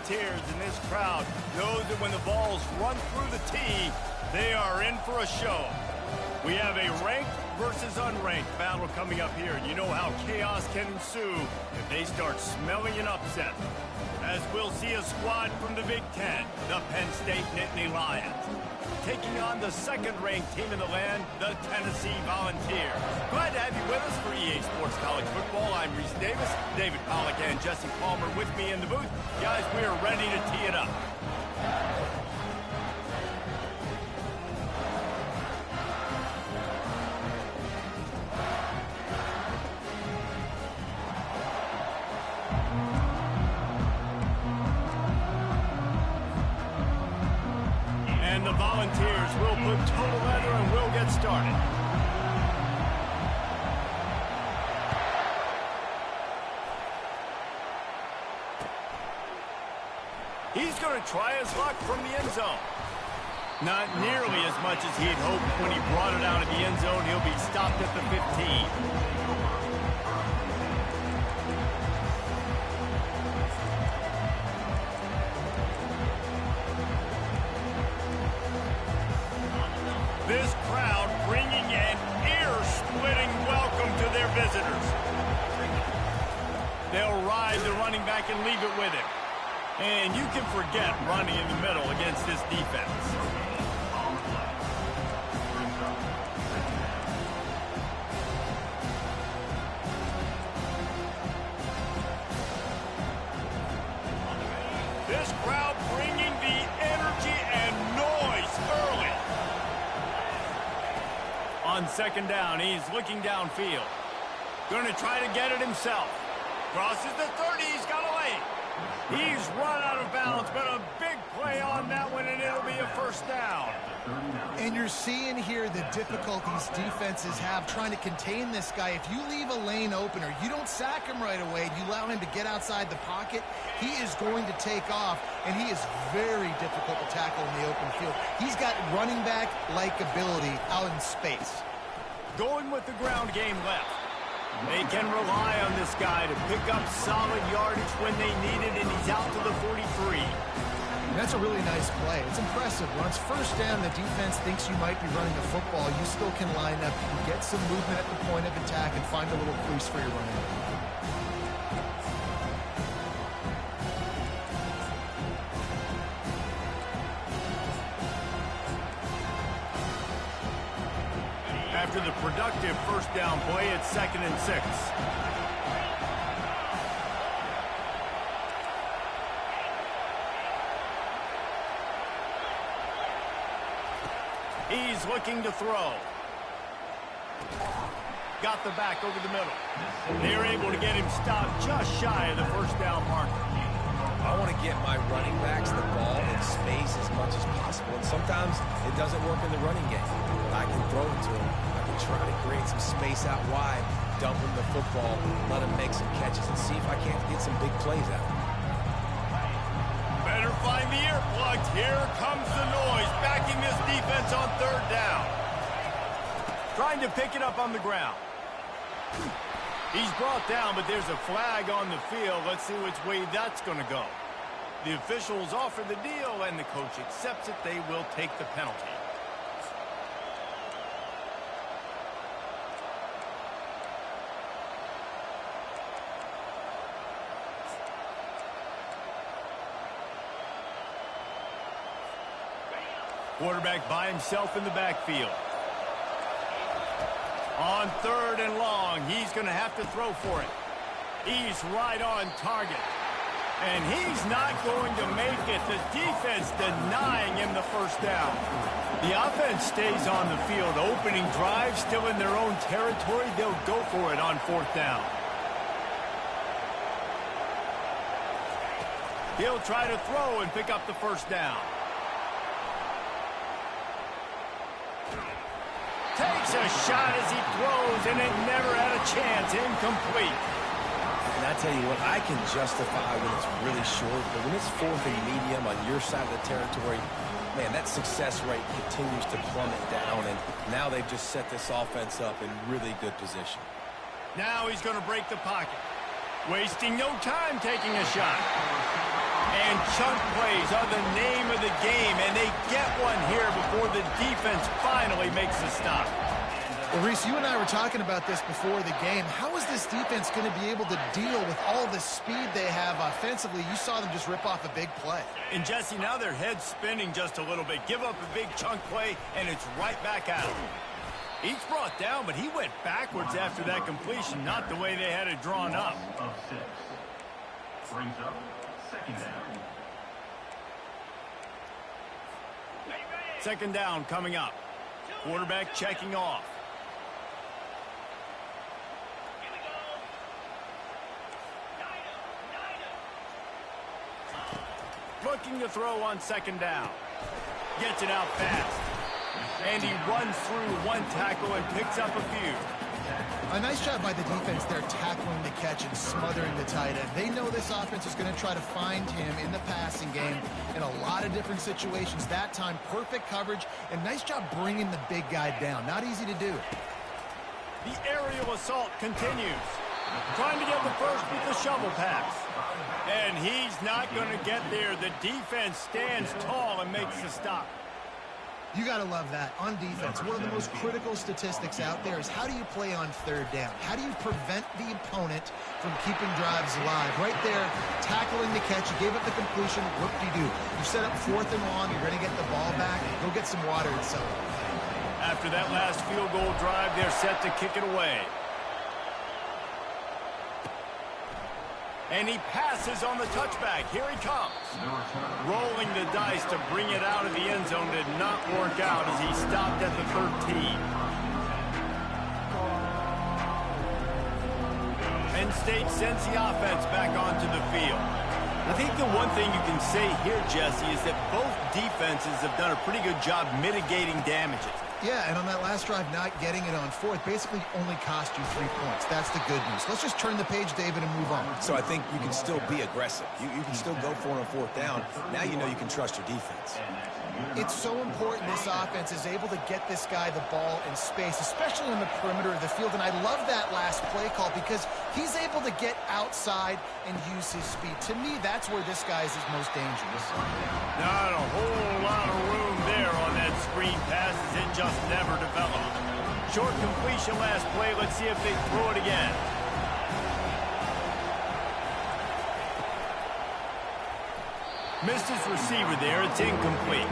volunteers, and this crowd knows that when the balls run through the tee, they are in for a show. We have a ranked versus unranked battle coming up here. You know how chaos can ensue if they start smelling an upset. As we'll see a squad from the Big Ten, the Penn State Nittany Lions, taking on the second-ranked team in the land, the Tennessee Volunteers. Glad to have you with us for EA Sports College Football. I'm Reese Davis, David Pollack and Jesse Palmer with me in the booth. Guys, we are ready to tee it up. And the Volunteers will put total leather and we'll get started. He's going to try his luck from the end zone. Not nearly as much as he had hoped when he brought it out of the end zone. He'll be stopped at the 15. This crowd bringing an ear-splitting welcome to their visitors. They'll ride the running back and leave it with him. And you can forget running in the middle against this defense. This crowd bringing the energy and noise early. On second down, he's looking downfield. Going to try to get it himself. Crosses the 30, he's got a lane. He's run out of bounds, but a big play on that one, and it'll be a first down. And you're seeing here the difficulties defenses have trying to contain this guy. If you leave a lane open or you don't sack him right away, you allow him to get outside the pocket, he is going to take off, and he is very difficult to tackle in the open field. He's got running back-like ability out in space. Going with the ground game left. They can rely on this guy to pick up solid yardage when they need it, and he's out to the 43. And that's a really nice play. It's impressive. When it's first down, the defense thinks you might be running the football. You still can line up. You can get some movement at the point of attack and find a little crease for your running back. After the productive first down play, it's 2nd and 6. He's looking to throw. Got the back over the middle. They're able to get him stopped just shy of the first down marker. I want to get my running backs the ball in space as much as possible, and sometimes it doesn't work in the running game. But I can throw it to him. I can try to create some space out wide, dump him the football, let him make some catches, and see if I can't get some big plays out of him. Better find the earplugs. Here comes the noise, backing this defense on third down. Trying to pick it up on the ground. He's brought down, but there's a flag on the field. Let's see which way that's going to go. The officials offer the deal, and the coach accepts it. They will take the penalty. Quarterback by himself in the backfield. On third and long, he's going to have to throw for it. He's right on target. And he's not going to make it. The defense denying him the first down. The offense stays on the field. Opening drive, still in their own territory. They'll go for it on fourth down. He'll try to throw and pick up the first down. Takes a shot as he throws, and it never had a chance. Incomplete. And I tell you what, I can justify when it's really short, but when it's fourth and medium on your side of the territory, man, that success rate continues to plummet down, and now they've just set this offense up in really good position. Now he's going to break the pocket. Wasting no time taking a shot. And chunk plays are the name of the game, and they get one here before the defense finally makes a stop. Well, Reese, you and I were talking about this before the game. How is this defense going to be able to deal with all the speed they have offensively? You saw them just rip off a big play. And, Jesse, now their head's spinning just a little bit. Give up a big chunk play, and it's right back at them. He's brought down, but he went backwards after that completion, not the way they had it drawn up. Brings up second down. Second down coming up. Quarterback checking off. Looking to throw on second down. Gets it out fast. And he runs through one tackle and picks up a few. A nice job by the defense there, tackling the catch and smothering the tight end. They know this offense is going to try to find him in the passing game in a lot of different situations. That time, perfect coverage, and nice job bringing the big guy down. Not easy to do. The aerial assault continues. Trying to get the first with the shovel pass. And he's not going to get there. The defense stands tall and makes the stop. You got to love that. On defense, one of the most critical statistics out there is how do you play on third down? How do you prevent the opponent from keeping drives alive? Right there, tackling the catch. You gave up the completion. Whoop-de-doo. You set up fourth and long. You're going to get the ball back. Go get some water and celebrate. After that last field goal drive, they're set to kick it away. And he passes on the touchback. Here he comes. Rolling the dice to bring it out of the end zone did not work out as he stopped at the 13. Penn State sends the offense back onto the field. I think the one thing you can say here, Jesse, is that both defenses have done a pretty good job mitigating damages. Yeah, and on that last drive, not getting it on fourth basically only cost you 3 points. That's the good news. Let's just turn the page, David, and move on. So I think you can still be aggressive. You can still go for it on fourth down. Now you know you can trust your defense. It's so important this offense is able to get this guy the ball in space, especially on the perimeter of the field. And I love that last play call because he's able to get outside and use his speed. To me, that's where this guy is his most dangerous. Not a whole lot of room there on that screen pass as it just never developed. Short completion last play. Let's see if they throw it again. Missed his receiver there. It's incomplete.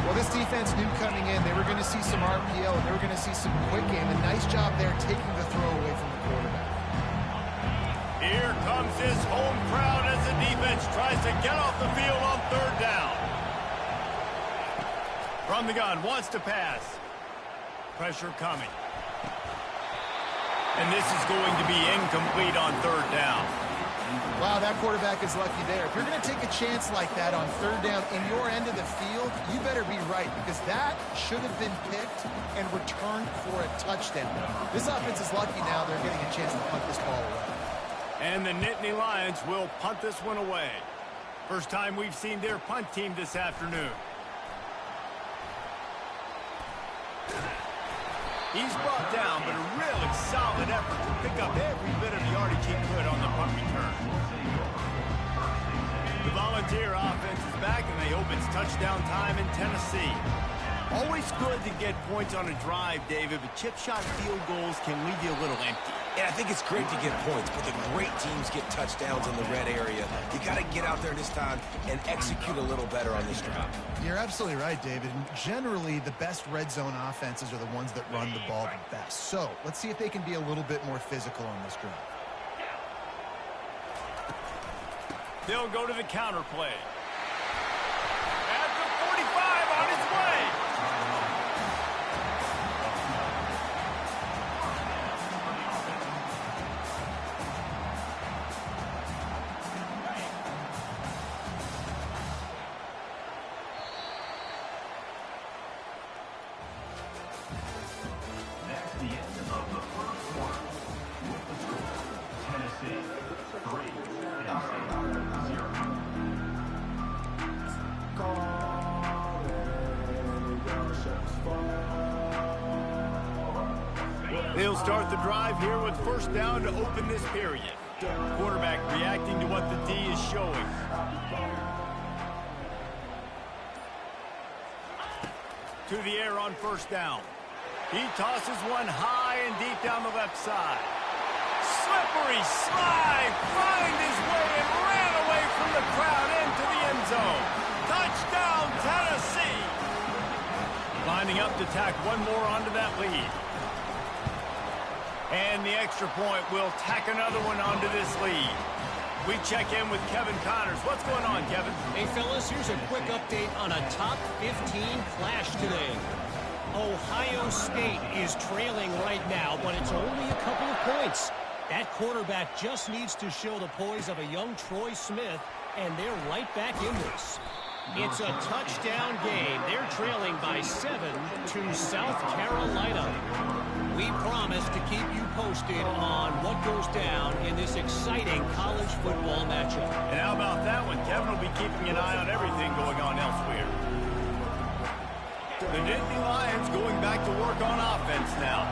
Well, this defense knew coming in they were going to see some RPO. They were going to see some quick game. A nice job there taking the throw away from the quarterback. Here comes his home crowd as the defense tries to get off the field on third down. From the gun, wants to pass. Pressure coming. And this is going to be incomplete on third down. Wow, that quarterback is lucky there. If you're going to take a chance like that on third down in your end of the field, you better be right because that should have been picked and returned for a touchdown. This offense is lucky now they're getting a chance to punt this ball away. And the Nittany Lions will punt this one away. First time we've seen their punt team this afternoon. He's brought down, but a really solid effort to pick up every bit of yardage he could on the punt return. The Volunteer offense is back, and they hope it's touchdown time in Tennessee. Always good to get points on a drive, David, but chip shot field goals can leave you a little empty. And I think it's great to get points, but the great teams get touchdowns in the red area. You got to get out there this time and execute a little better on this drive. You're absolutely right, David. And generally, the best red zone offenses are the ones that run the ball the best. So let's see if they can be a little bit more physical on this drive. They'll go to the counter play. At the 45 on his way. They'll start the drive here with first down to open this period. Quarterback reacting to what the D is showing. to the air on first down. He tosses one high and deep down the left side. Slippery slide, find his way and ran away from the crowd into the end zone. Touchdown, Tennessee! Lining up to tack one more onto that lead. And the extra point will tack another one onto this lead. We check in with Kevin Connors. What's going on, Kevin? Hey, fellas, here's a quick update on a top 15 clash today. Ohio State is trailing right now, but it's only a couple of points. That quarterback just needs to show the poise of a young Troy Smith, and they're right back in this. It's a touchdown game. They're trailing by 7 to South Carolina. We promise to keep you posted on what goes down in this exciting college football matchup. And how about that one? Kevin will be keeping an eye on everything going on elsewhere. The Nittany Lions going back to work on offense now.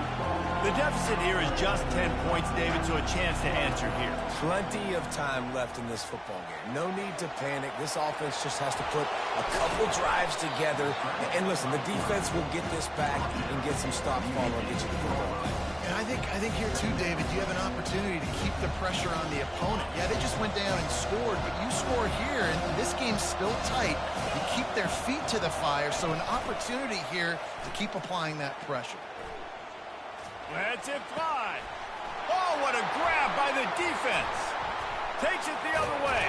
The deficit here is just 10 points, David, so a chance to answer here. Plenty of time left in this football game. No need to panic. This offense just has to put a couple drives together. And listen, the defense will get this back and get some stops following and get you the football back. And I think here too, David, you have an opportunity to keep the pressure on the opponent. Yeah, they just went down and scored, but you score here, and this game's still tight. You keep their feet to the fire, so an opportunity here to keep applying that pressure. Lets it fly. Oh, what a grab by the defense. Takes it the other way.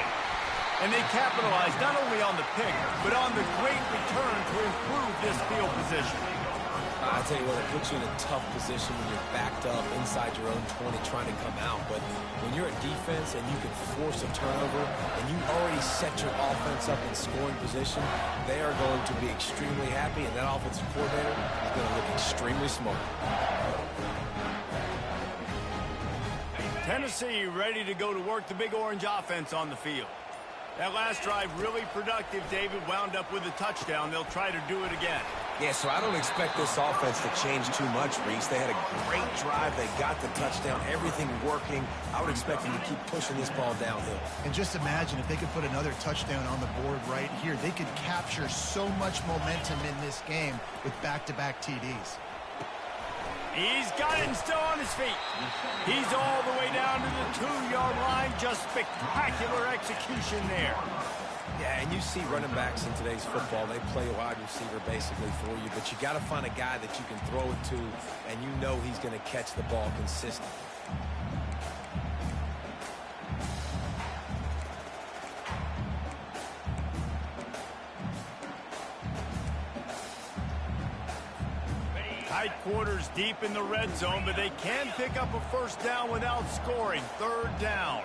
And they capitalize not only on the pick, but on the great return to improve this field position. I tell you what, it puts you in a tough position when you're backed up inside your own 20 trying to come out. But when you're a defense and you can force a turnover and you already set your offense up in scoring position, they are going to be extremely happy, and that offensive coordinator is going to look extremely smart. Tennessee ready to go to work the Big Orange offense on the field. That last drive really productive. David wound up with a touchdown. They'll try to do it again. Yeah, so I don't expect this offense to change too much, Reese. They had a great drive. They got the touchdown. Everything working. I would expect them to keep pushing this ball downhill. And just imagine if they could put another touchdown on the board right here. They could capture so much momentum in this game with back-to-back TDs. He's got him still on his feet. He's all the way down to the 2-yard line. Just spectacular execution there. Yeah, and you see running backs in today's football, they play a wide receiver basically for you, but you got to find a guy that you can throw it to, and you know he's going to catch the ball consistently. Tight quarters deep in the red zone, but they can pick up a first down without scoring. Third down.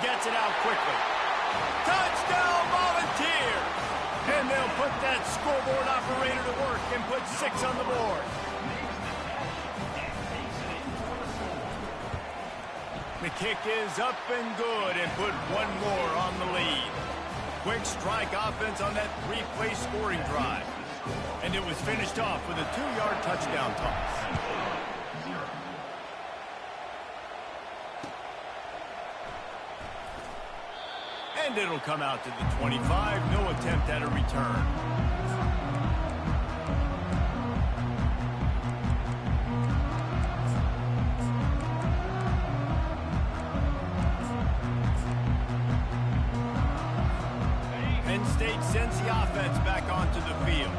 Gets it out quickly. Touchdown, Volunteer! And they'll put that scoreboard operator to work and put 6 on the board. The kick is up and good and put one more on the lead. Quick strike offense on that 3-play scoring drive. And it was finished off with a 2-yard touchdown toss. And it'll come out to the 25. No attempt at a return. Penn State sends the offense back onto the field.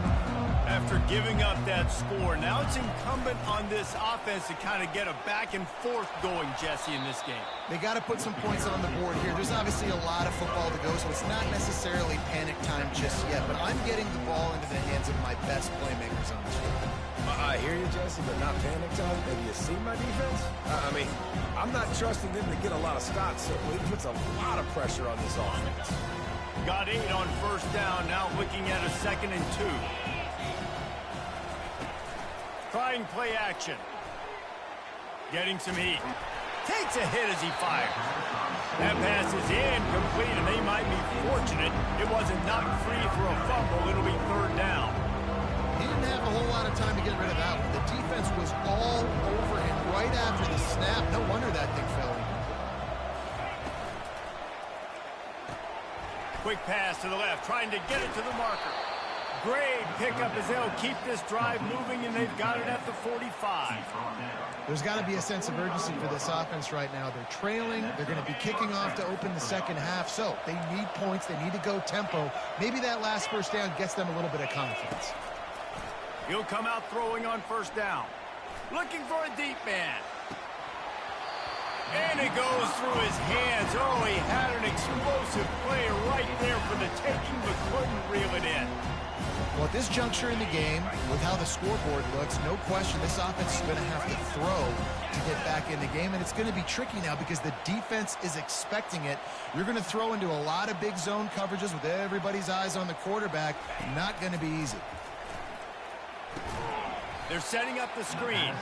After giving up that score, now it's incumbent on this offense to kind of get a back and forth going, Jesse, in this game. They got to put some points on the board here. There's obviously a lot of football to go, so it's not necessarily panic time just yet, but I'm getting the ball into the hands of my best playmakers on the field. I hear you, Jesse, but not panic time. Have you seen my defense? I mean, I'm not trusting them to get a lot of stops, so it puts a lot of pressure on this offense. Got 8 on first down, now looking at a 2nd and 2. Trying play action. Getting some heat. Takes a hit as he fires. That pass is incomplete, and they might be fortunate it wasn't knocked free for a fumble. It'll be 3rd down. He didn't have a whole lot of time to get rid of that one. The defense was all over him right after the snap. No wonder that thing fell. Quick pass to the left, trying to get it to the marker. Great pickup as they'll keep this drive moving, and they've got it at the 45. There's got to be a sense of urgency for this offense right now. They're trailing. They're going to be kicking off to open the second half, so they need points. They need to go tempo. Maybe that last first down gets them a little bit of confidence. He'll come out throwing on first down. Looking for a deep man. And it goes through his hands. Oh, he had an explosive play right there for the taking, but couldn't reel it in. Well, at this juncture in the game, with how the scoreboard looks, no question this offense is going to have to throw to get back in the game, and it's going to be tricky now because the defense is expecting it. You're going to throw into a lot of big zone coverages with everybody's eyes on the quarterback. Not going to be easy. They're setting up the screen,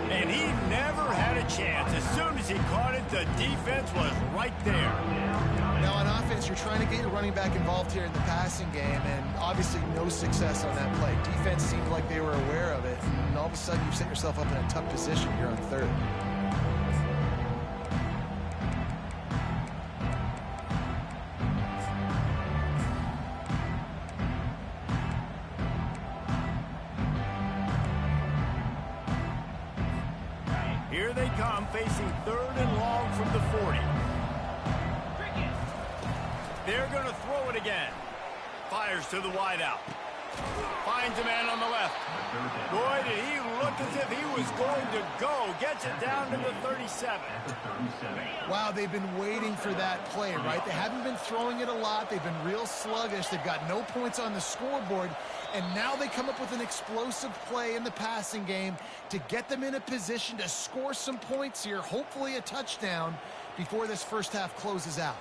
and he never had a chance. As soon as he caught it, the defense was right there. Now on offense, you're trying to get your running back involved here in the passing game, and obviously no success on that play. Defense seemed like they were aware of it, and all of a sudden you've set yourself up in a tough position here on third. Here they come, facing third and long from the 40. They're going to throw it again. Fires to the wideout. Finds a man on the left. Boy, did he look as if he was going to go. Gets it down to the 37. Wow, they've been waiting for that play, right? They haven't been throwing it a lot. They've been real sluggish. They've got no points on the scoreboard. And now they come up with an explosive play in the passing game to get them in a position to score some points here, hopefully a touchdown, before this first half closes out.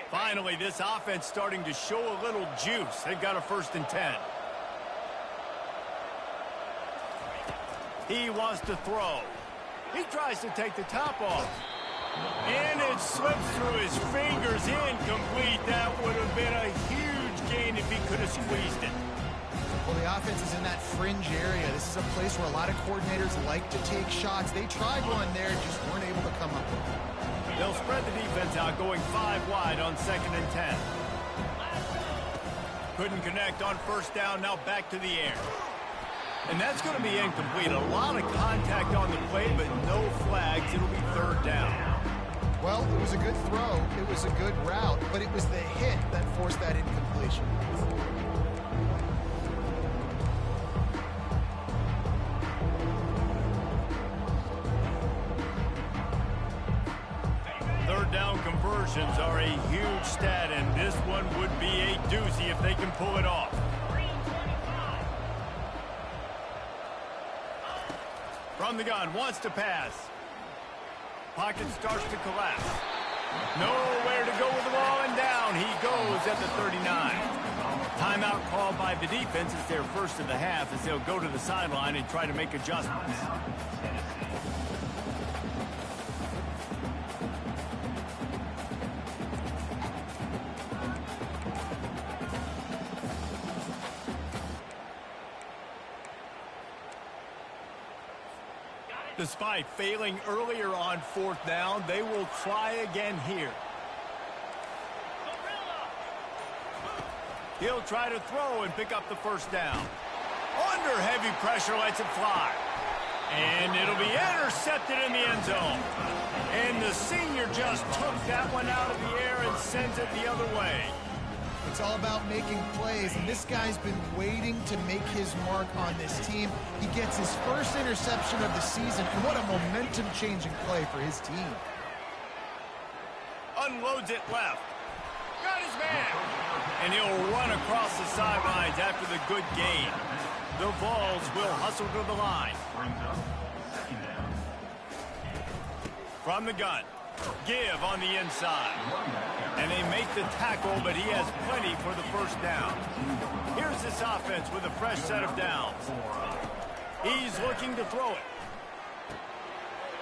Finally, this offense starting to show a little juice. They've got a 1st and 10. He wants to throw. He tries to take the top off. And it slips through his fingers, incomplete. That would have been a huge gain if he could have squeezed it. Well, the offense is in that fringe area. This is a place where a lot of coordinators like to take shots. They tried one there, just weren't able to come up with it. They'll spread the defense out, going 5 wide on 2nd and 10. Couldn't connect on first down, now back to the air. And that's going to be incomplete. A lot of contact on the play, but no flags. It'll be 3rd down. Well, it was a good throw. It was a good route, but it was the hit that forced that incompletion. Third down conversions are a huge stat, and this one would be a doozy if they can pull it off. From the gun, wants to pass. Pocket starts to collapse. Nowhere to go with the ball, and down he goes at the 39. Timeout called by the defense. It's their first of the half as they'll go to the sideline and try to make adjustments. Despite failing earlier on 4th down, they will try again here. He'll try to throw and pick up the 1st down. Under heavy pressure, lets it fly. And it'll be intercepted in the end zone. And the senior just took that one out of the air and sends it the other way. It's all about making plays, and this guy's been waiting to make his mark on this team. He gets his first interception of the season, and what a momentum-changing play for his team. Unloads it left. Got his man. And he'll run across the sidelines after the good gain. The Vols will hustle to the line. From the gun. Give on the inside. And they make the tackle, but he has plenty for the 1st down. Here's this offense with a fresh set of downs. He's looking to throw it.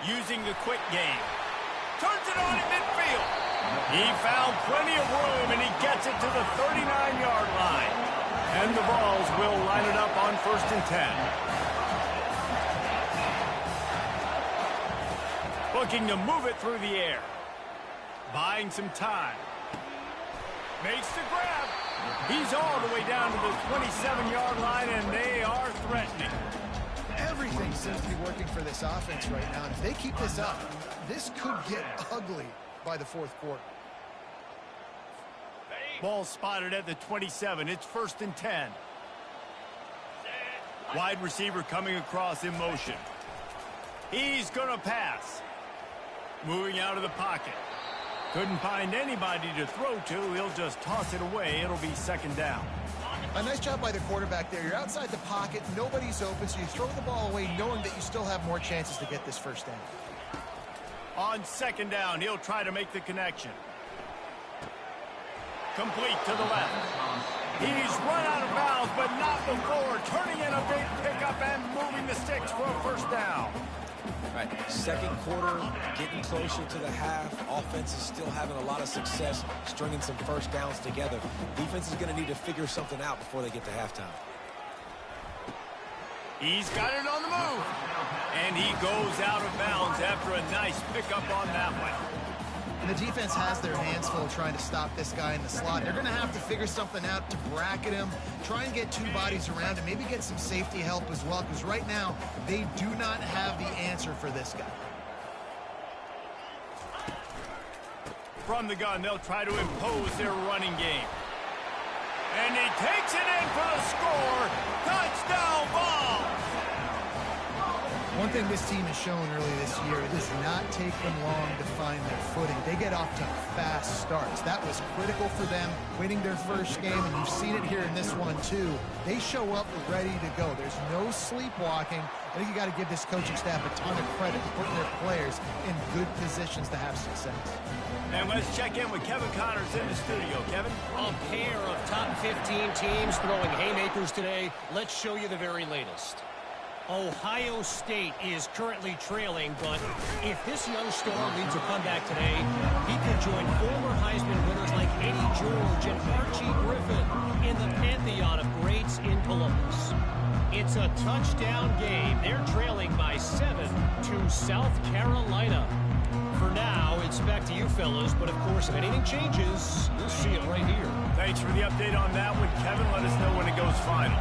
Using the quick game. Turns it on at midfield. He found plenty of room, and he gets it to the 39-yard line. And the Vols will line it up on 1st and 10. Looking to move it through the air. Buying some time. Makes the grab. He's all the way down to the 27-yard line, and they are threatening. Everything seems to be working for this offense right now. And if they keep this up, this could get ugly by the 4th quarter. Ball spotted at the 27. It's 1st and 10. Wide receiver coming across in motion. He's going to pass. Moving out of the pocket. Couldn't find anybody to throw to. He'll just toss it away. It'll be 2nd down. A nice job by the quarterback there. You're outside the pocket. Nobody's open, so you throw the ball away knowing that you still have more chances to get this 1st down. On 2nd down, he'll try to make the connection. Complete to the left. He's run out of bounds, but not before. Turning in a big pickup and moving the sticks for a 1st down. All right, 2nd quarter, getting closer to the half. Offense is still having a lot of success stringing some 1st downs together. Defense is going to need to figure something out before they get to halftime. He's got it on the move. And he goes out of bounds after a nice pickup on that one. And the defense has their hands full trying to stop this guy in the slot. They're going to have to figure something out to bracket him, try and get 2 bodies around him, maybe get some safety help as well, because right now they do not have the answer for this guy. From the gun, they'll try to impose their running game. And he takes it in for the score. Touchdown ball. One thing this team has shown early this year, it does not take them long to find their footing. They get off to fast starts. That was critical for them, winning their 1st game, and you've seen it here in this one too. They show up ready to go. There's no sleepwalking. I think you got to give this coaching staff a ton of credit for putting their players in good positions to have success. And let's check in with Kevin Connors in the studio. Kevin? A pair of top 15 teams throwing haymakers today. Let's show you the very latest. Ohio State is currently trailing, but if this young star leads a comeback today, he could join former Heisman winners like Eddie George and Archie Griffin in the pantheon of greats in Columbus. It's a touchdown game. They're trailing by 7 to South Carolina. For now, it's back to you fellas, but of course, if anything changes, you'll see it right here. Thanks for the update on that one, Kevin. Let us know when it goes final.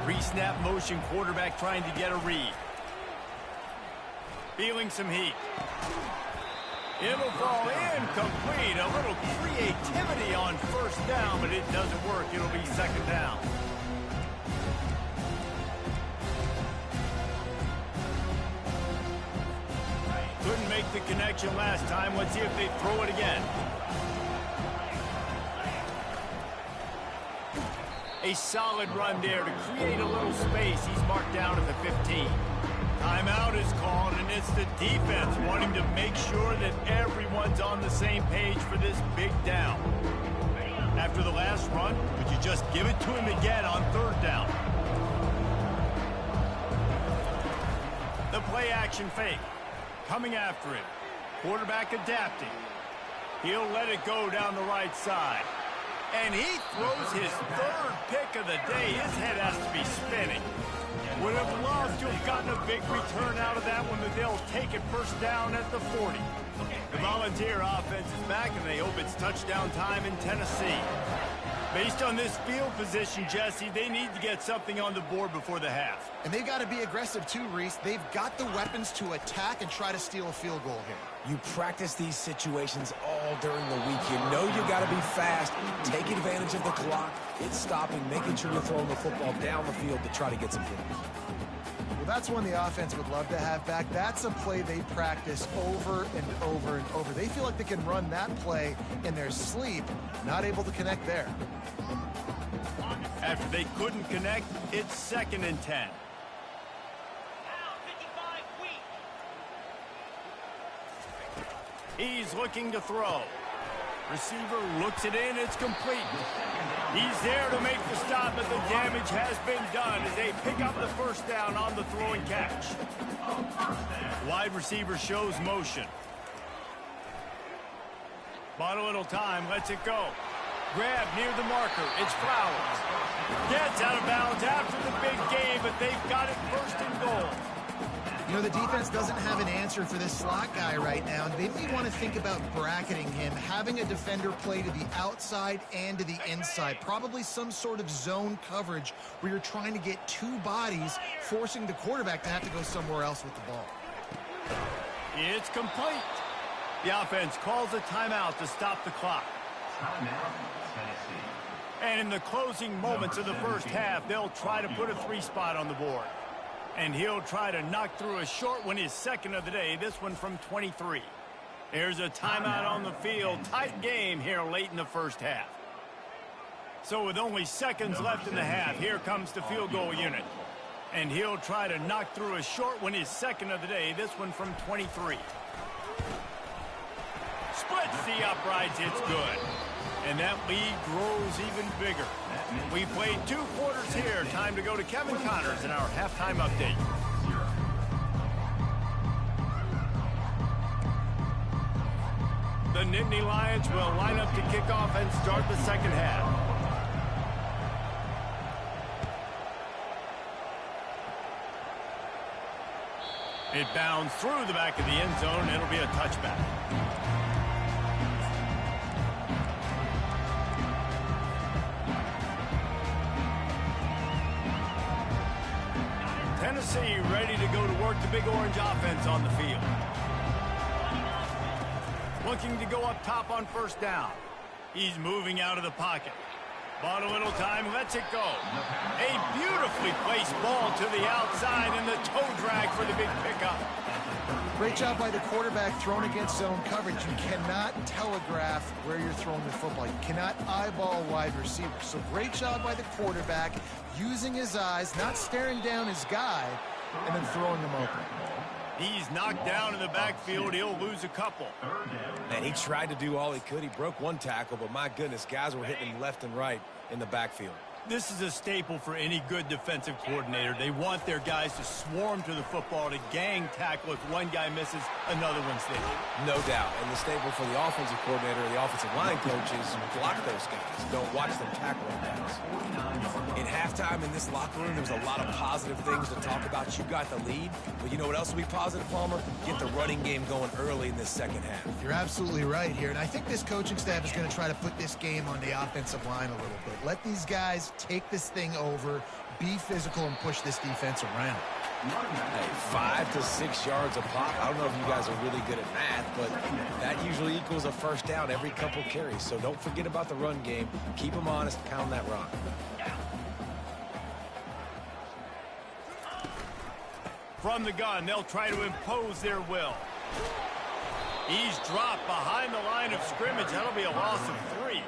Pre-snap motion, quarterback trying to get a read. Feeling some heat. It'll fall incomplete. A little creativity on 1st down, but it doesn't work. It'll be 2nd down. Couldn't make the connection last time. Let's see if they throw it again. A solid run there to create a little space. He's marked down at the 15. Timeout is called, and it's the defense wanting to make sure that everyone's on the same page for this big down. After the last run, would you just give it to him again on 3rd down? The play action fake. Coming after it. Quarterback adapting. He'll let it go down the right side. And he throws his 3rd pick of the day. His head has to be spinning. Would have loved to have gotten a big return out of that one, but they'll take it 1st down at the 40. The Volunteer offense is back, and they hope it's touchdown time in Tennessee. Based on this field position, Jesse, they need to get something on the board before the half. And they've got to be aggressive too, Reese. They've got the weapons to attack and try to steal a field goal here. You practice these situations all during the week. You know you got to be fast, take advantage of the clock, it's stopping, making sure you're throwing the football down the field to try to get some points. Well, that's one the offense would love to have back. That's a play they practice over and over and over. They feel like they can run that play in their sleep, not able to connect there. After they couldn't connect, it's 2nd and 10. He's looking to throw. Receiver looks it in. It's complete. He's there to make the stop, but the damage has been done as they pick up the 1st down on the throwing catch. Wide receiver shows motion. Bought a little time. Lets it go. Grab near the marker. It's Flowers. Gets out of bounds after the big game, but they've got it first and goal. You know, the defense doesn't have an answer for this slot guy right now. They may want to think about bracketing him, having a defender play to the outside and to the inside. Probably some sort of zone coverage where you're trying to get two bodies, forcing the quarterback to have to go somewhere else with the ball. It's complete. The offense calls a timeout to stop the clock. Timeout, Tennessee. And in the closing moments of the first half, they'll try to put a 3-spot on the board. And he'll try to knock through a short one, his second of the day, this one from 23. There's a timeout on the field. Tight game here late in the first half. So with only seconds left in the half, here comes the field goal unit. And he'll try to knock through a short one, his second of the day, this one from 23. Splits the uprights, it's good. And that lead grows even bigger. We played 2 quarters here. Time to go to Kevin Connors in our halftime update. The Nittany Lions will line up to kick off and start the second half. It bounds through the back of the end zone. It'll be a touchback. Tennessee ready to go to work the Big Orange offense on the field. Looking to go up top on first down. He's moving out of the pocket. Bought a little time, lets it go. A beautifully placed ball to the outside and the toe drag for the big pickup. Great job by the quarterback thrown against zone coverage. You cannot telegraph where you're throwing the football. You cannot eyeball wide receivers. So great job by the quarterback using his eyes, not staring down his guy, and then throwing him open. He's knocked down in the backfield. He'll lose a couple. And he tried to do all he could. He broke one tackle, but my goodness, guys were hitting him left and right in the backfield. This is a staple for any good defensive coordinator. They want their guys to swarm to the football, to gang tackle. If one guy misses, another one's there. No doubt. And the staple for the offensive coordinator or the offensive line coach is block those guys. Don't watch them tackle them guys. In halftime in this locker room, there was a lot of positive things to talk about. You got the lead, but you know what else will be positive, Palmer? Get the running game going early in this second half. You're absolutely right here. And I think this coaching staff is going to try to put this game on the offensive line a little bit. Let these guys take this thing over, be physical, and push this defense around. Hey, 5 to 6 yards a pop. I don't know if you guys are really good at math, but that usually equals a first down every couple carries. So don't forget about the run game. Keep them honest, pound that rock. From the gun, they'll try to impose their will. He's dropped behind the line of scrimmage. That'll be a loss of 3.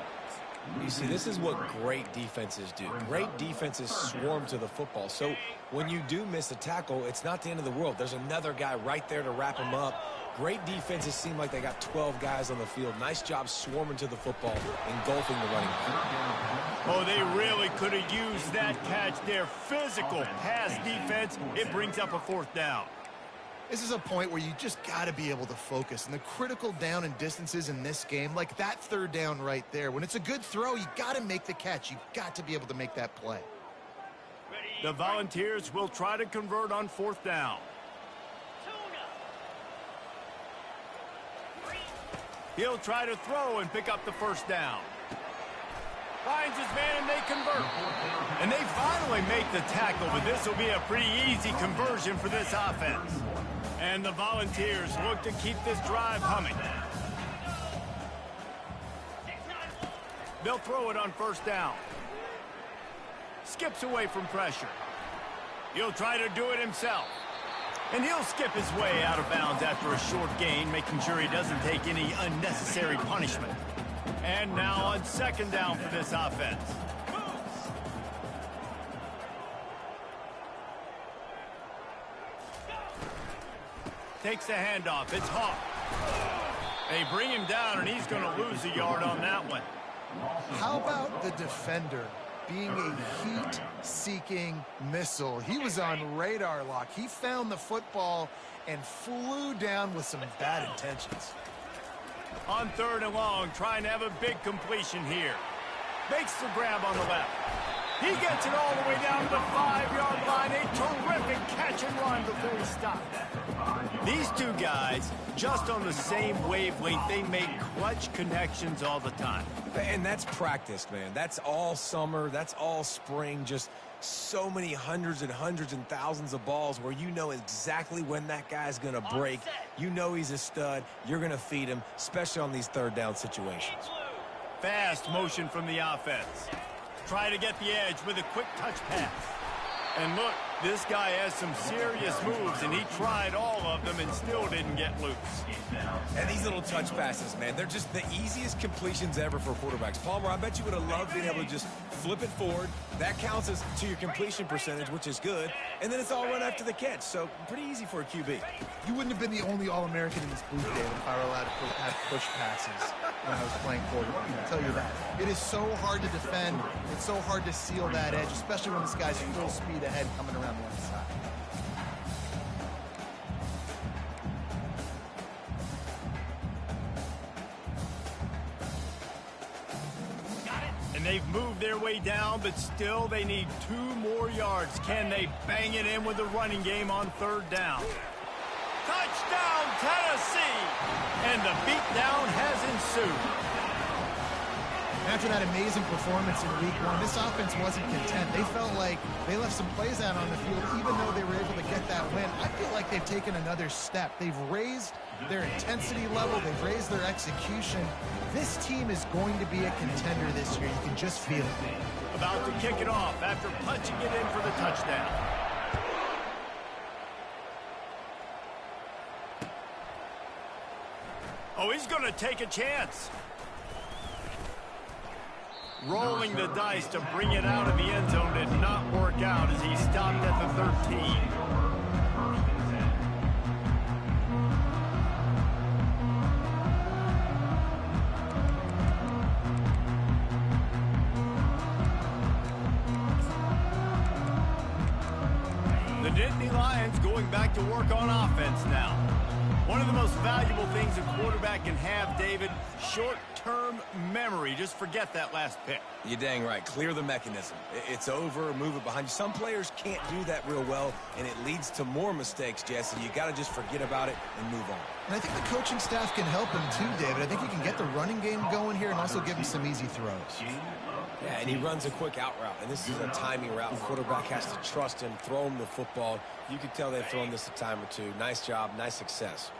You see, this is what great defenses do. Great defenses swarm to the football. So when you do miss a tackle, it's not the end of the world. There's another guy right there to wrap him up. Great defenses seem like they got 12 guys on the field. Nice job swarming to the football, engulfing the running back. Oh, they really could have used that catch there. Physical pass defense. It brings up a 4th down. This is a point where you just got to be able to focus. And the critical down and distances in this game, like that 3rd down right there, when it's a good throw, you got to make the catch. You got to be able to make that play. The Volunteers will try to convert on 4th down. He'll try to throw and pick up the first down. Finds his man and they convert. And they finally make the tackle, but this will be a pretty easy conversion for this offense. And the Volunteers look to keep this drive humming. They'll throw it on 1st down. Skips away from pressure. He'll try to do it himself. And he'll skip his way out of bounds after a short gain, making sure he doesn't take any unnecessary punishment. And now on 2nd down for this offense. Takes the handoff. It's Hawk. They bring him down, and he's going to lose a yard on that one. How about the defender being a heat-seeking missile? He was on radar lock. He found the football and flew down with some bad intentions. On 3rd and long, trying to have a big completion here. Makes the grab on the left. He He gets it all the way down to the 5-yard line. A terrific catch and run before he stopped. These two guys, just on the same wavelength, they make clutch connections all the time. And that's practiced, man. That's all summer. That's all spring. Just so many hundreds and thousands of balls where you know exactly when that guy's going to break. You know he's a stud. You're going to feed him, especially on these third down situations. Fast motion from the offense. Try to get the edge with a quick touch pass. And look, this guy has some serious moves, and he tried all of them and still didn't get loose. And these little touch passes, man, they're just the easiest completions ever for quarterbacks. Palmer, I bet you would have loved being able to just flip it forward. That counts as to your completion percentage, which is good. And then it's all run after the catch, so pretty easy for a QB. You wouldn't have been the only All-American in this booth, David, if I were allowed to have push passes when I was playing quarterback. I'll tell you that. It is so hard to defend. It's so hard to seal that edge, especially when this guy's full speed ahead coming around the left side. And they've moved their way down, but still they need 2 more yards. Can they bang it in with the running game on 3rd down? Touchdown, Tennessee! And the beatdown has ensued. After that amazing performance in week 1, this offense wasn't content. They felt like they left some plays out on the field, even though they were able to get that win. I feel like they've taken another step. They've raised their intensity level. They've raised their execution. This team is going to be a contender this year. You can just feel it. About to kick it off after punching it in for the touchdown. Oh, he's going to take a chance. Rolling the dice to bring it out of the end zone did not work out as he stopped at the 13. The Nittany Lions going back to work on offense now. One of the most valuable things a quarterback can have, David, short-term memory. Just forget that last pick. You're dang right. Clear the mechanism. It's over, move it behind you. Some players can't do that real well, and it leads to more mistakes, Jesse. You got to just forget about it and move on. And I think the coaching staff can help him too, David. I think he can get the running game going here and also give him some easy throws. Yeah, and he runs a quick out route, and this is a timing route. The quarterback has to trust him, throw him the football. You can tell they've thrown this a time or two. Nice job, nice success.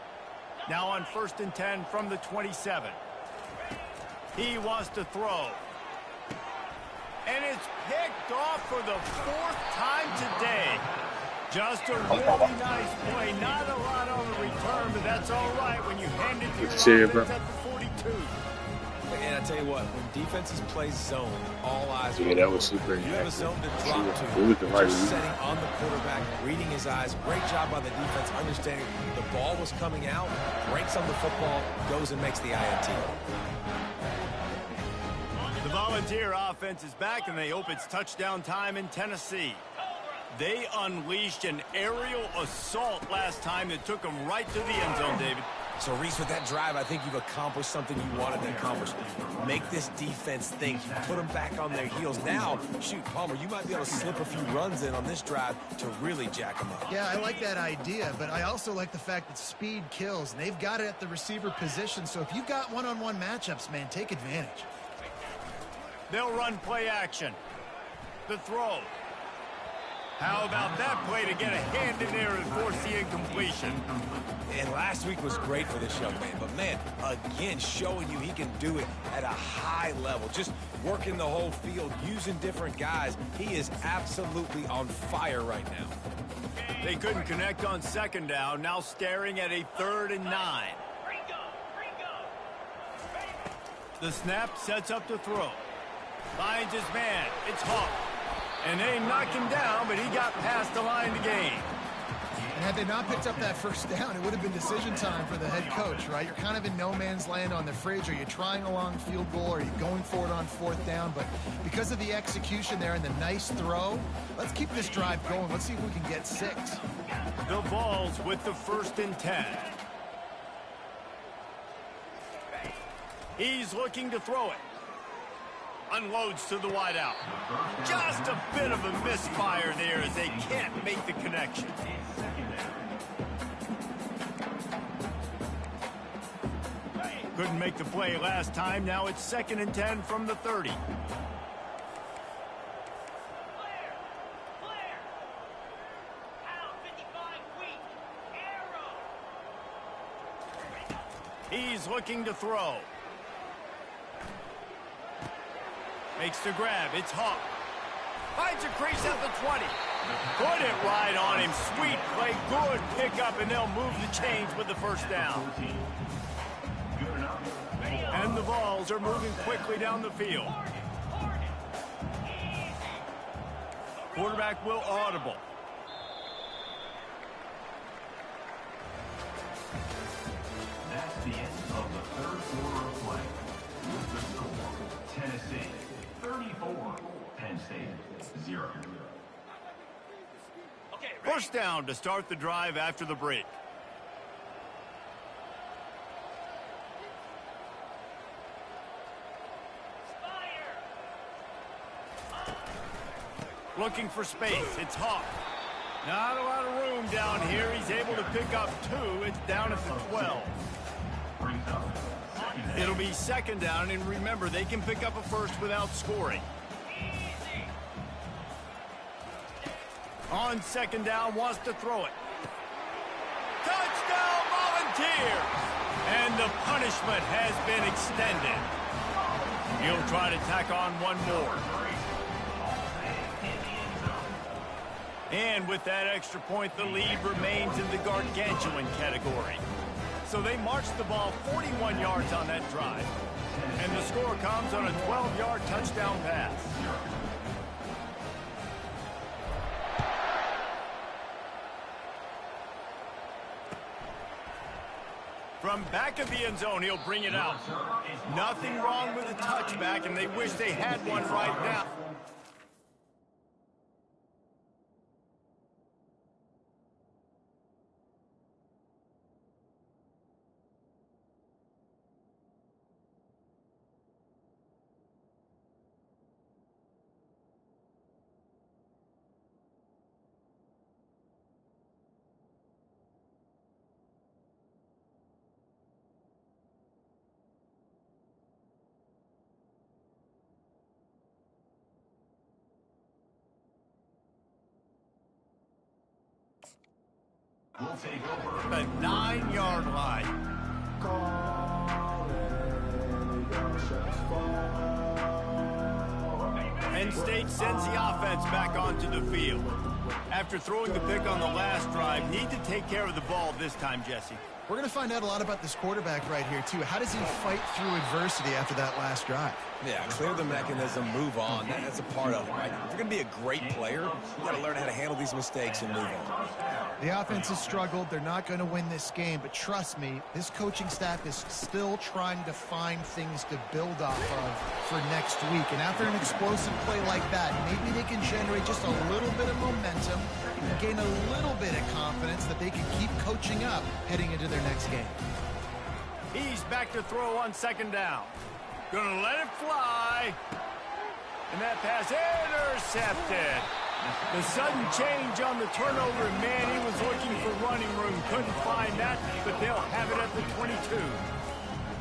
Now on 1st and 10 from the 27. He wants to throw. And it's picked off for the 4th time today. Just a really nice play. Not a lot on the return, but that's all right when you hand it to your offense at the 42. And I tell you what, when defenses play zone, all eyes are on that was super. You have a zone to drop to. It was the right just setting on the quarterback, reading his eyes. Great job by the defense, understanding the ball was coming out, breaks on the football, goes and makes the INT. The Volunteer offense is back, and they hope it's touchdown time in Tennessee. They unleashed an aerial assault last time that took them right to the end zone, David. So, Reese, with that drive, I think you've accomplished something you wanted to accomplish. Make this defense think. Put them back on their heels. Now, shoot, Palmer, you might be able to slip a few runs in on this drive to really jack them up. Yeah, I like that idea, but I also like the fact that speed kills, and they've got it at the receiver position. So if you've got one-on-one matchups, man, take advantage. They'll run play action. The throw. How about that play to get a hand in there and force the incompletion? And last week was great for this young man. But, man, again, showing you he can do it at a high level. Just working the whole field, using different guys. He is absolutely on fire right now. They couldn't connect on 2nd down. Now staring at a 3rd and 9. The snap sets up the throw. Finds his man. It's Hawk. And they knocked him down, but he got past the line to gain. And had they not picked up that 1st down, it would have been decision time for the head coach, right? You're kind of in no man's land on the fridge. Are you trying a long field goal? Are you going for it on 4th down? But because of the execution there and the nice throw, let's keep this drive going. Let's see if we can get 6. The Vols with the 1st and 10. He's looking to throw it. Unloads to the wideout. Just a bit of a misfire there as they can't make the connection. Couldn't make the play last time. Now it's 2nd and 10 from the 30. He's looking to throw. Makes the grab. It's Hawk. Finds a crease at the 20. Put it right on him. Sweet play. Good pickup, and they'll move the chains with the first down. And the balls are moving quickly down the field. Quarterback will audible. That's the end of the third quarter of play. With the score, Tennessee 34, Penn State 0. First down to start the drive after the break. Looking for space. It's Hawk. Not a lot of room down here. He's able to pick up 2. It's down at the 12. It'll be 2nd down, and remember, they can pick up a first without scoring. On 2nd down, wants to throw it. Touchdown, Volunteers! And the punishment has been extended. He'll try to tack on one more. And with that extra point, the lead remains in the gargantuan category. So they marched the ball 41 yards on that drive. And the score comes on a 12-yard touchdown pass. From back of the end zone, he'll bring it out. Nothing wrong with the touchback, and they wish they had one right now. We'll take over the 9-yard line. Penn State sends the offense back onto the field. After throwing the pick on the last drive, need to take care of the ball this time, Jesse. We're going to find out a lot about this quarterback right here, too. How does he fight through adversity after that last drive? Yeah, clear the mechanism, move on. That's a part of it, right? If you're going to be a great player, you got to learn how to handle these mistakes and move on. The offense has struggled. They're not going to win this game, but trust me, this coaching staff is still trying to find things to build off of for next week. And after an explosive play like that, maybe they can generate just a little bit of momentum and gain a little bit of confidence that they can keep coaching up heading into their next game. He's back to throw on 2nd down. Gonna let it fly. And that pass intercepted. The sudden change on the turnover, and man, he was looking for running room. Couldn't find that, but they'll have it at the 22.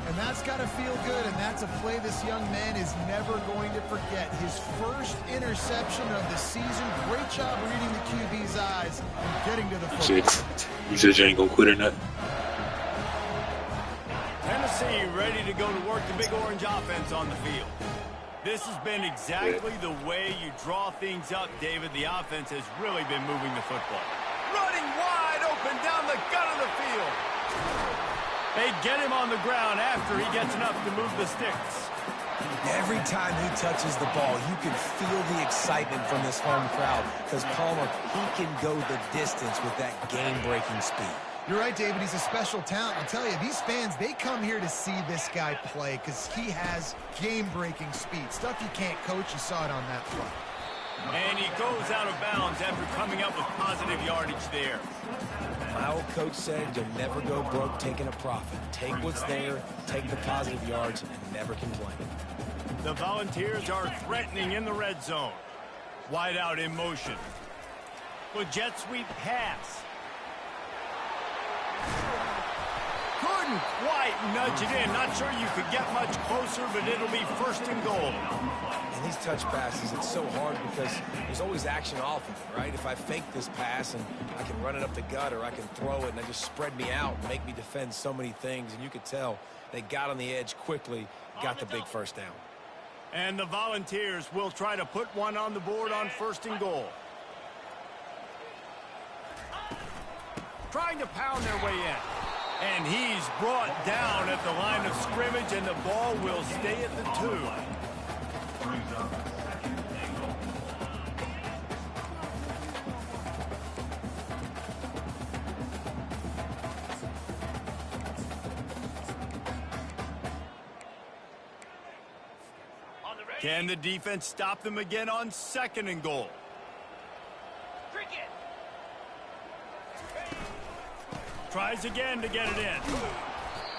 And that's got to feel good, and that's a play this young man is never going to forget. His first interception of the season. Great job reading the QB's eyes and getting to the football. You said you ain't gonna quit or nothing? Tennessee ready to go to work the Big Orange offense on the field. This has been exactly the way you draw things up, David. The offense has really been moving the football. Running wide open down the gut of the field. They get him on the ground after he gets enough to move the sticks. Every time he touches the ball, you can feel the excitement from this home crowd because Palmer, he can go the distance with that game-breaking speed. You're right, David. He's a special talent. I'll tell you, these fans, they come here to see this guy play because he has game-breaking speed. Stuff you can't coach. You saw it on that play. And he goes out of bounds after coming up with positive yardage there. My old coach said you'll never go broke taking a profit. Take what's there, take the positive yards, and never complain. The Volunteers are threatening in the red zone. Wide out in motion. The jet sweep pass. Couldn't quite nudge it in. Not sure you could get much closer, but it'll be first and goal. And these touch passes, it's so hard because there's always action off of it, right? If I fake this pass and I can run it up the gut or I can throw it and they just spread me out and make me defend so many things, and you could tell they got on the edge quickly, got the big first down. And the Volunteers will try to put one on the board on first and goal. Trying to pound their way in. And he's brought down at the line of scrimmage, and the ball will stay at the 2. Brings up second and goal. Can the defense stop them again on second and goal? Tries again to get it in.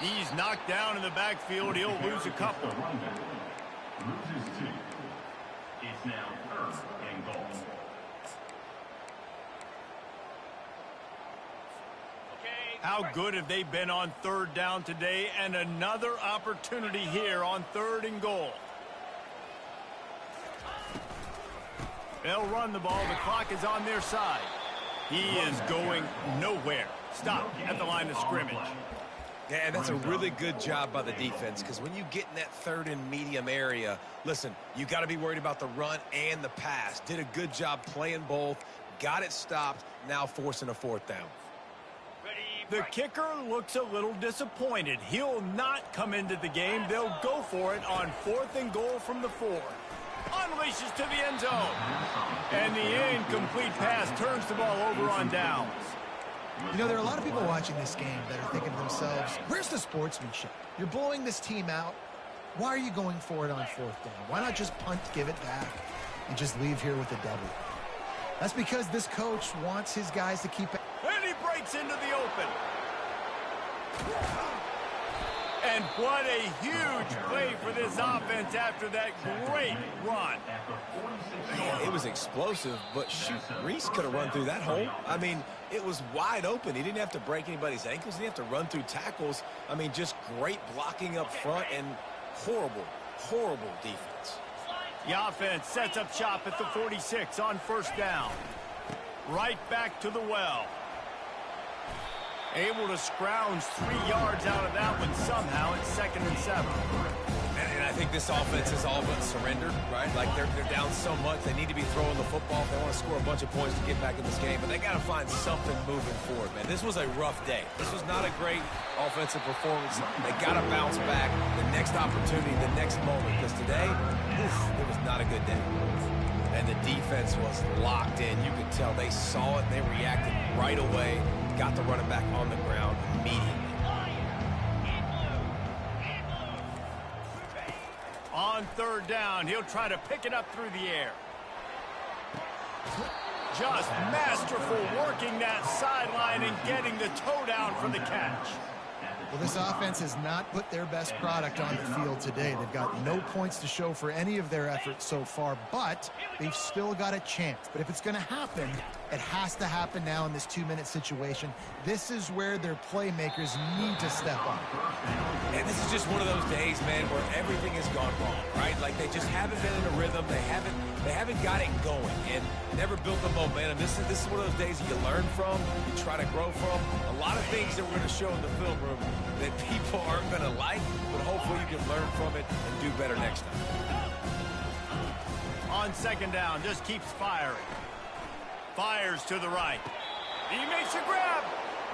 He's knocked down in the backfield. He'll lose a couple. Loses 2. It's now third and goal. How good have they been on third down today? And another opportunity here on third and goal. They'll run the ball. The clock is on their side. He is going nowhere. Stop at the line of scrimmage. Yeah, and that's a really good job by the defense, because when you get in that third and medium area, listen, you got to be worried about the run and the pass. Did a good job playing both, got it stopped, now forcing a fourth down. The kicker looks a little disappointed. He'll not come into the game. They'll go for it on fourth and goal from the 4. Unleashes to the end zone. And the incomplete pass turns the ball over on downs. You know, there are a lot of people watching this game that are thinking to themselves, where's the sportsmanship? You're blowing this team out. Why are you going for it on fourth down? Why not just punt, give it back, and just leave here with a W? That's because this coach wants his guys to keep it. And he breaks into the open. And what a huge play for this offense after that great run. Man, it was explosive, but shoot, Reese could have run through that hole. I mean, it was wide open. He didn't have to break anybody's ankles. He didn't have to run through tackles. I mean, just great blocking up front and horrible, horrible defense. The offense sets up shop at the 46 on first down. Right back to the well. Able to scrounge 3 yards out of that one somehow. It's 2nd and 7. And I think this offense is all but surrendered, right? Like they're down so much. They need to be throwing the football if they want to score a bunch of points to get back in this game. But they got to find something moving forward, man. This was a rough day. This was not a great offensive performance. They got to bounce back the next opportunity, the next moment. Because today, it was not a good day. And the defense was locked in. You could tell they saw it. They reacted right away. Got the running back on the ground immediately. On third down, he'll try to pick it up through the air. Just masterful working that sideline and getting the toe down for the catch. Well, this offense has not put their best product on the field today. They've got no points to show for any of their efforts so far, but they've still got a chance. But if it's going to happen, it has to happen now in this 2-minute situation. This is where their playmakers need to step up. And this is just one of those days, man, where everything has gone wrong, right? Like they just haven't been in a rhythm. They haven't got it going and never built the momentum. This is one of those days you learn from, you try to grow from. A lot of things that we're going to show in the film room that people aren't going to like, but hopefully you can learn from it and do better next time. On second down, just keeps firing. Fires to the right. He makes a grab.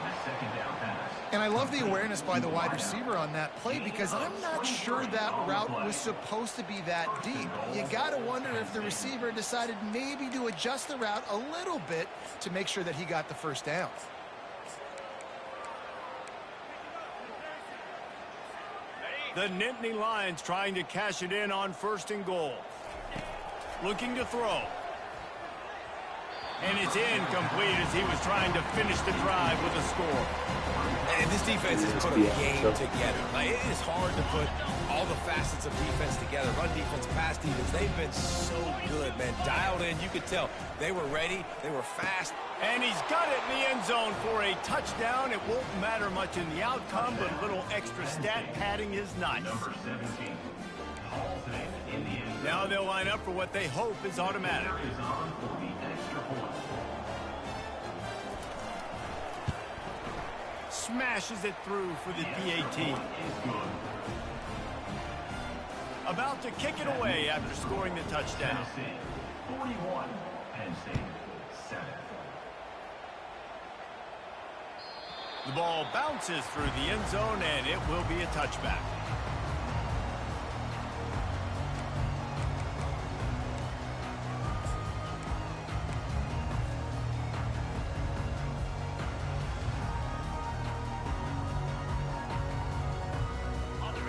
The second down pass. And I love the awareness by the wide receiver on that play because I'm not sure that route was supposed to be that deep. You got to wonder if the receiver decided maybe to adjust the route a little bit to make sure that he got the first down. The Nittany Lions trying to cash it in on first and goal. Looking to throw. And it's incomplete as he was trying to finish the drive with a score. And this defense has put a game together. Like, it is hard to put all the facets of defense together. Run defense, pass defense. They've been so good, man. Dialed in. You could tell they were ready. They were fast. And he's got it in the end zone for a touchdown. It won't matter much in the outcome, but a little extra stat padding is nice. Number 17. Now they'll line up for what they hope is automatic. Is on for the extra point. Smashes it through for the PAT. About to kick it away after scoring the touchdown. Tennessee, 41. Penn State, 7. The ball bounces through the end zone, and it will be a touchback.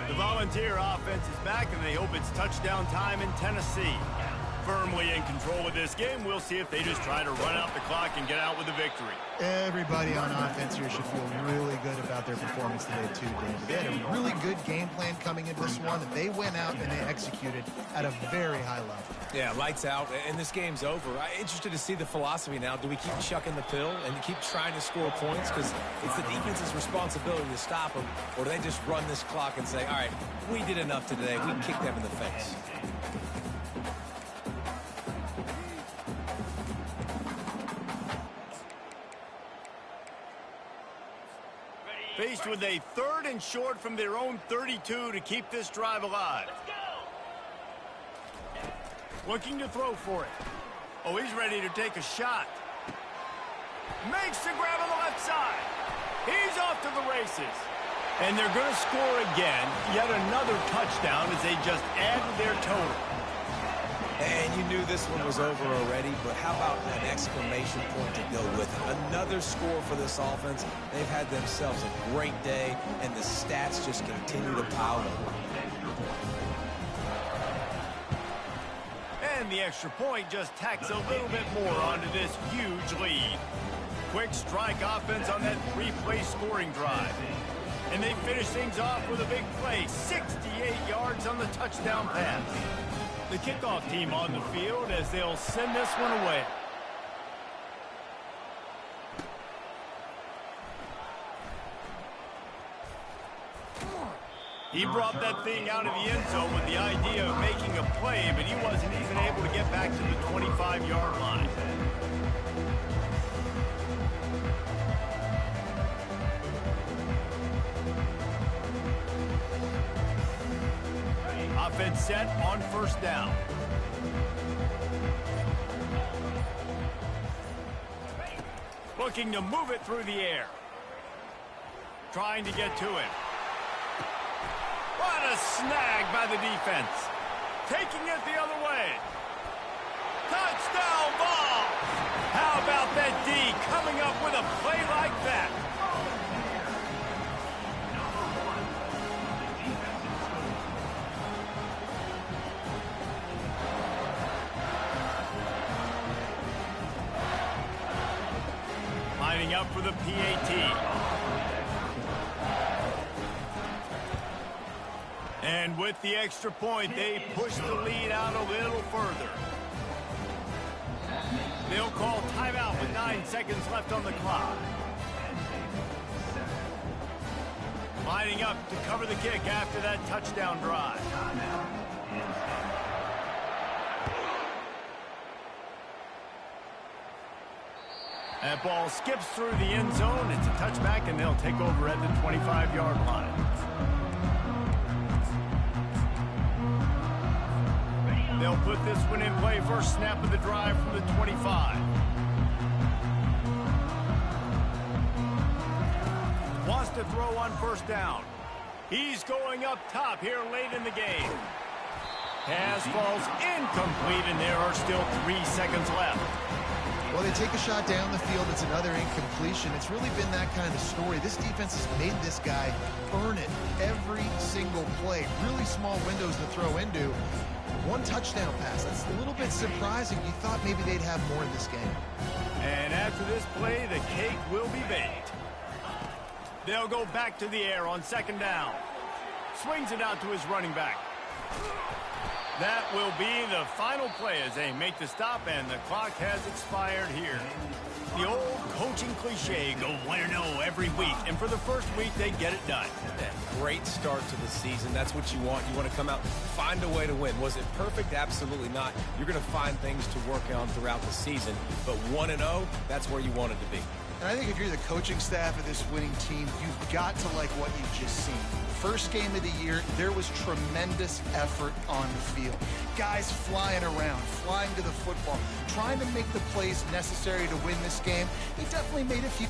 The Volunteer offense is back, and they hope it's touchdown time in Tennessee. Firmly in control of this game. We'll see if they just try to run out the clock and get out with a victory. Everybody on offense here should feel really good about their performance today, too, David. They had a really good game plan coming into this one. They went out and they executed at a very high level. Yeah, lights out, and this game's over. I'm interested to see the philosophy now. Do we keep chucking the pill and keep trying to score points? Because it's the defense's responsibility to stop them, or do they just run this clock and say, all right, we did enough today. We kicked them in the face. Faced with a 3rd and short from their own 32 to keep this drive alive. Looking to throw for it. Oh, he's ready to take a shot. Makes the grab on the left side. He's off to the races. And they're going to score again. Yet another touchdown as they just add to their total. And you knew this one was over already, but how about an exclamation point to go with it? Another score for this offense. They've had themselves a great day, and the stats just continue to pile up. And the extra point just tacks a little bit more onto this huge lead. Quick strike offense on that 3-play scoring drive. And they finish things off with a big play, 68 yards on the touchdown pass. The kickoff team on the field as they'll send this one away. He brought that thing out of the end zone with the idea of making a play, but he wasn't even able to get back to the 25-yard line. Offense set on 1st down. Looking to move it through the air. Trying to get to it. What a snag by the defense. Taking it the other way. Touchdown ball. How about that D coming up with a play like that? Lining up for the PAT. And with the extra point, they push the lead out a little further. They'll call timeout with 9 seconds left on the clock. Lining up to cover the kick after that touchdown drive. That ball skips through the end zone. It's a touchback, and they'll take over at the 25-yard line. They'll put this one in play. First snap of the drive from the 25. Wants to throw on 1st down. He's going up top here late in the game. Pass falls incomplete, and there are still 3 seconds left. Well, they take a shot down the field. It's another incompletion. It's really been that kind of story. This defense has made this guy earn it every single play. Really small windows to throw into. One touchdown pass. That's a little bit surprising. You thought maybe they'd have more in this game. And after this play, the cake will be baked. They'll go back to the air on second down. Swings it out to his running back. That will be the final play as they make the stop, and the clock has expired here. The old coaching cliche, go 1-0 every week, and for the first week, they get it done. Yeah, great start to the season. That's what you want. You want to come out, find a way to win. Was it perfect? Absolutely not. You're going to find things to work on throughout the season, but 1-0, that's where you want it to be. And I think if you're the coaching staff of this winning team, you've got to like what you've just seen. First game of the year, there was tremendous effort on the field. Guys flying around, flying to the football, trying to make the plays necessary to win this game. He definitely made a few